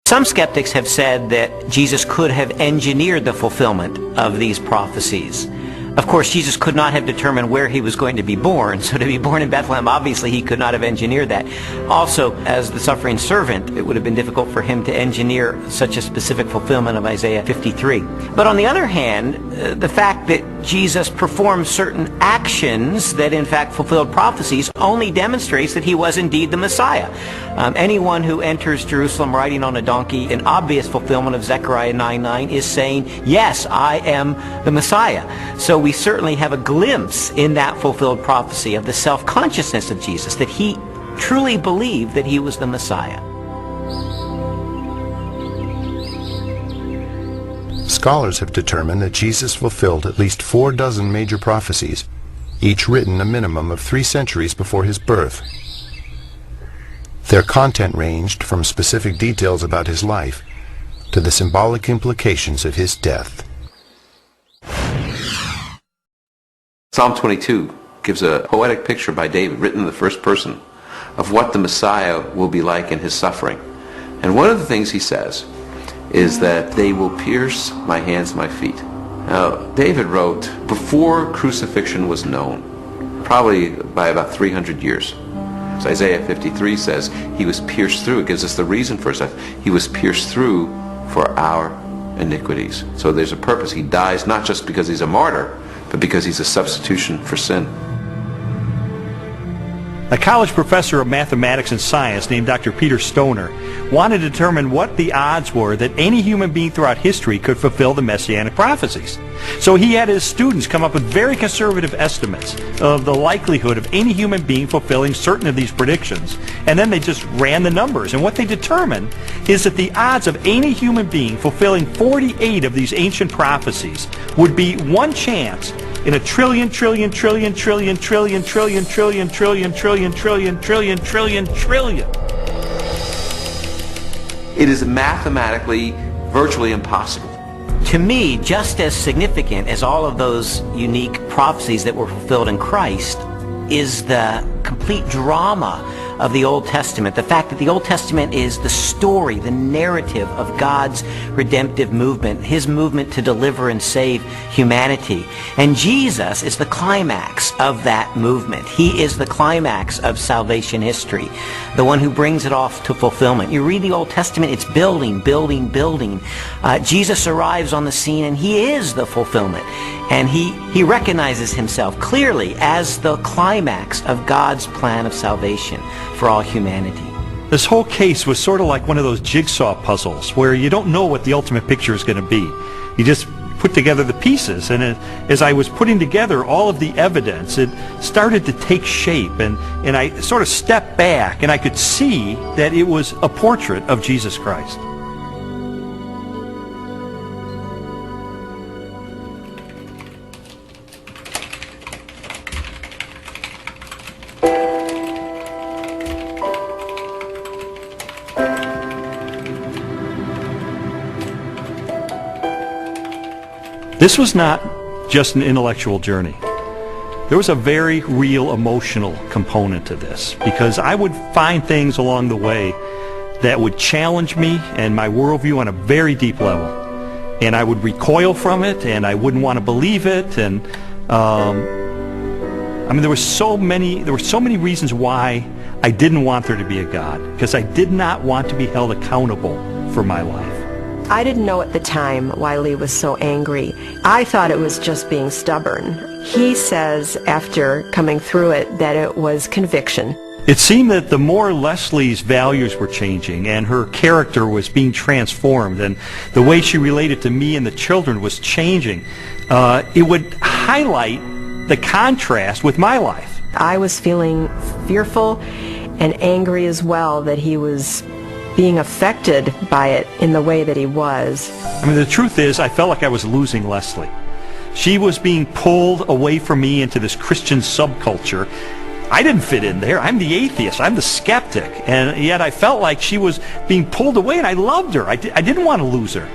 Some skeptics have said that Jesus could have engineered the fulfillment of these prophecies. Of course, Jesus could not have determined where he was going to be born, so to be born in Bethlehem, obviously he could not have engineered that. Also, as the suffering servant, it would have been difficult for him to engineer such a specific fulfillment of Isaiah 53. But on the other hand, the fact that Jesus performed certain actions that in fact fulfilled prophecies only demonstrates that he was indeed the Messiah. Anyone who enters Jerusalem riding on a donkey in obvious fulfillment of Zechariah 9:9 is saying, yes, I am the Messiah. So we certainly have a glimpse in that fulfilled prophecy of the self-consciousness of Jesus, that he truly believed that he was the Messiah. Scholars have determined that Jesus fulfilled at least 4 dozen major prophecies, each written a minimum of 3 centuries before his birth. Their content ranged from specific details about his life to the symbolic implications of his death. Psalm 22 gives a poetic picture by David, written in the first person, of what the Messiah will be like in his suffering. And one of the things he says is that they will pierce my hands and my feet. Now, David wrote before crucifixion was known, probably by about 300 years. So Isaiah 53 says he was pierced through. It gives us the reason for his death. He was pierced through for our iniquities. So there's a purpose. He dies not just because he's a martyr, but because he's a substitution for sin. A college professor of mathematics and science named Dr. Peter Stoner wanted to determine what the odds were that any human being throughout history could fulfill the messianic prophecies. So he had his students come up with very conservative estimates of the likelihood of any human being fulfilling certain of these predictions. And then they just ran the numbers. And what they determined is that the odds of any human being fulfilling 48 of these ancient prophecies would be 1 chance in a trillion. It is mathematically virtually impossible. To me, just as significant as all of those unique prophecies that were fulfilled in Christ is the complete drama of the Old Testament. The fact that the Old Testament is the story, the narrative of God's redemptive movement, his movement to deliver and save humanity. And Jesus is the climax of that movement. He is the climax of salvation history, the one who brings it off to fulfillment. You read the Old Testament, it's building. Jesus arrives on the scene and he is the fulfillment. And he recognizes himself clearly as the climax of God's plan of salvation for all humanity. This whole case was sort of like one of those jigsaw puzzles where you don't know what the ultimate picture is going to be. You just put together the pieces, and as I was putting together all of the evidence, it started to take shape, and I sort of stepped back and I could see that it was a portrait of Jesus Christ. This was not just an intellectual journey. There was a very real emotional component to this, because I would find things along the way that would challenge me and my worldview on a very deep level. And I would recoil from it, and I wouldn't want to believe it. And there were so many reasons why I didn't want there to be a God, because I did not want to be held accountable for my life. I didn't know at the time why Lee was so angry. I thought it was just being stubborn. He says, after coming through it, that it was conviction. It seemed that the more Leslie's values were changing and her character was being transformed and the way she related to me and the children was changing, it would highlight the contrast with my life. I was feeling fearful and angry as well that he was being affected by it in the way that he was. The truth is, I felt like I was losing Leslie. She was being pulled away from me into this Christian subculture. I didn't fit in there. I'm the atheist. I'm the skeptic. And yet I felt like she was being pulled away, and I loved her. I didn't want to lose her.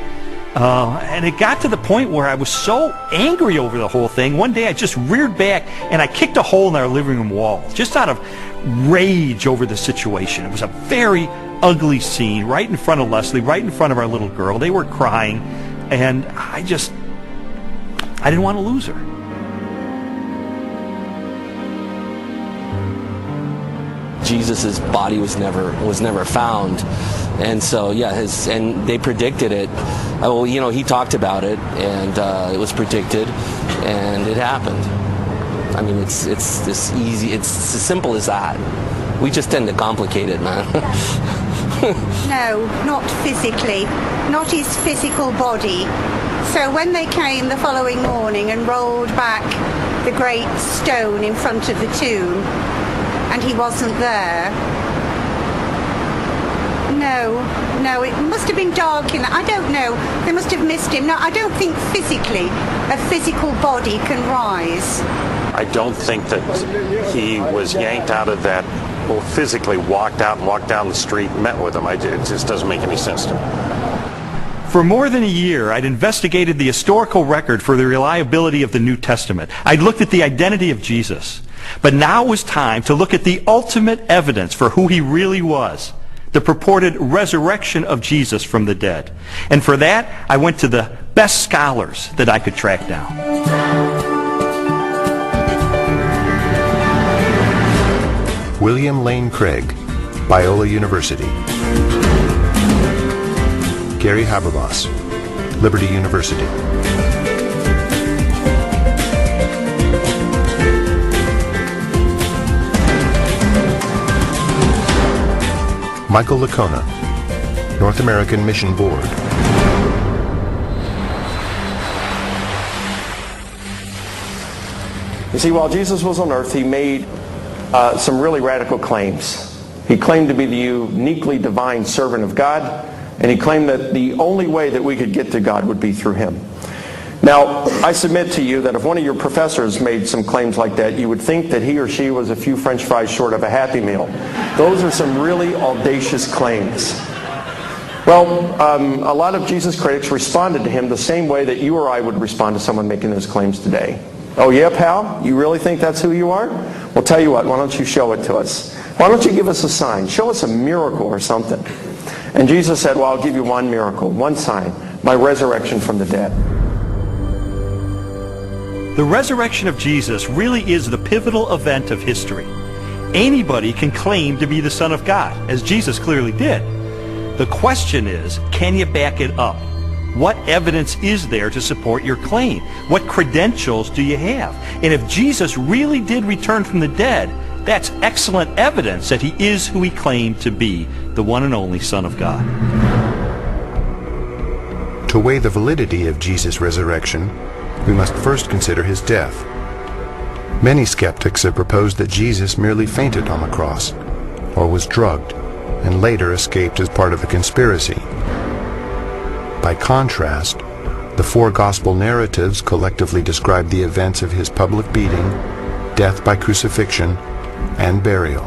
And it got to the point where I was so angry over the whole thing. One day I just reared back and I kicked a hole in our living room wall, just out of rage over the situation. It was a very ugly scene right in front of Leslie, right in front of our little girl. They were crying, and I didn't want to lose her. Jesus' body was never found, and so and they predicted it. Well, he talked about it, and it was predicted, and it happened. I mean, it's this easy. It's as simple as that. We just tend to complicate it, man. No, not physically, not his physical body. So when they came the following morning and rolled back the great stone in front of the tomb, and he wasn't there. No, it must have been dark in that. I don't know. They must have missed him. No, I don't think physically a physical body can rise. I don't think that he was yanked out of that, or physically walked out and walked down the street and met with him. It just doesn't make any sense to me. For more than a year, I'd investigated the historical record for the reliability of the New Testament. I'd looked at the identity of Jesus. But now it was time to look at the ultimate evidence for who he really was, the purported resurrection of Jesus from the dead. And for that, I went to the best scholars that I could track down. William Lane Craig, Biola University. Gary Habermas, Liberty University. Michael Licona, North American Mission Board. You see, while Jesus was on earth, he made some really radical claims. He claimed to be the uniquely divine servant of God, and he claimed that the only way that we could get to God would be through him. Now, I submit to you that if one of your professors made some claims like that, you would think that he or she was a few French fries short of a Happy Meal. Those are some really audacious claims. Well, a lot of Jesus critics responded to him the same way that you or I would respond to someone making those claims today. Oh yeah, pal? You really think that's who you are? Well, tell you what, why don't you show it to us? Why don't you give us a sign? Show us a miracle or something. And Jesus said, well, I'll give you one miracle, one sign, my resurrection from the dead. The resurrection of Jesus really is the pivotal event of history. Anybody can claim to be the Son of God, as Jesus clearly did. The question is, can you back it up? What evidence is there to support your claim? What credentials do you have? And if Jesus really did return from the dead, that's excellent evidence that he is who he claimed to be, the one and only Son of God. To weigh the validity of Jesus' resurrection, we must first consider his death. Many skeptics have proposed that Jesus merely fainted on the cross, or was drugged, and later escaped as part of a conspiracy. By contrast, the four gospel narratives collectively describe the events of his public beating, death by crucifixion, and burial.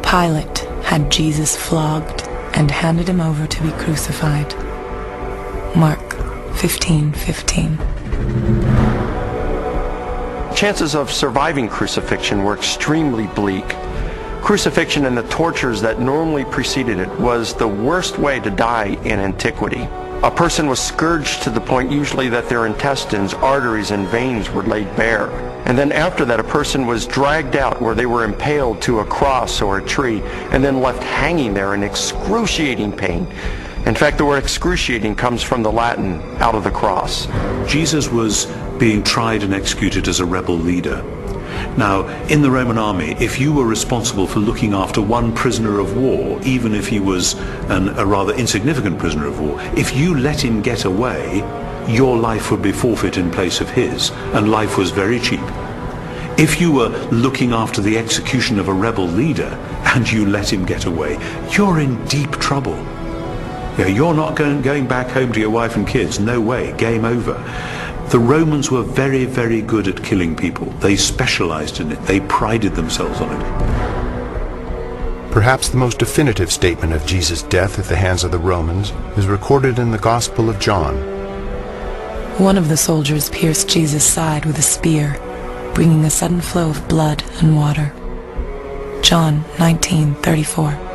Pilate had Jesus flogged and handed him over to be crucified. Mark 15:15. Chances of surviving crucifixion were extremely bleak. Crucifixion and the tortures that normally preceded it was the worst way to die in antiquity. A person was scourged to the point usually that their intestines, arteries, and veins were laid bare. And then after that, a person was dragged out where they were impaled to a cross or a tree and then left hanging there in excruciating pain. In fact, the word excruciating comes from the Latin, out of the cross. Jesus was being tried and executed as a rebel leader. Now, in the Roman army, if you were responsible for looking after one prisoner of war, even if he was a rather insignificant prisoner of war, if you let him get away, your life would be forfeit in place of his, and life was very cheap. If you were looking after the execution of a rebel leader and you let him get away, you're in deep trouble. You're not going back home to your wife and kids. No way. Game over. The Romans were very, very good at killing people. They specialized in it. They prided themselves on it. Perhaps the most definitive statement of Jesus' death at the hands of the Romans is recorded in the Gospel of John. One of the soldiers pierced Jesus' side with a spear, bringing a sudden flow of blood and water. John 19:34.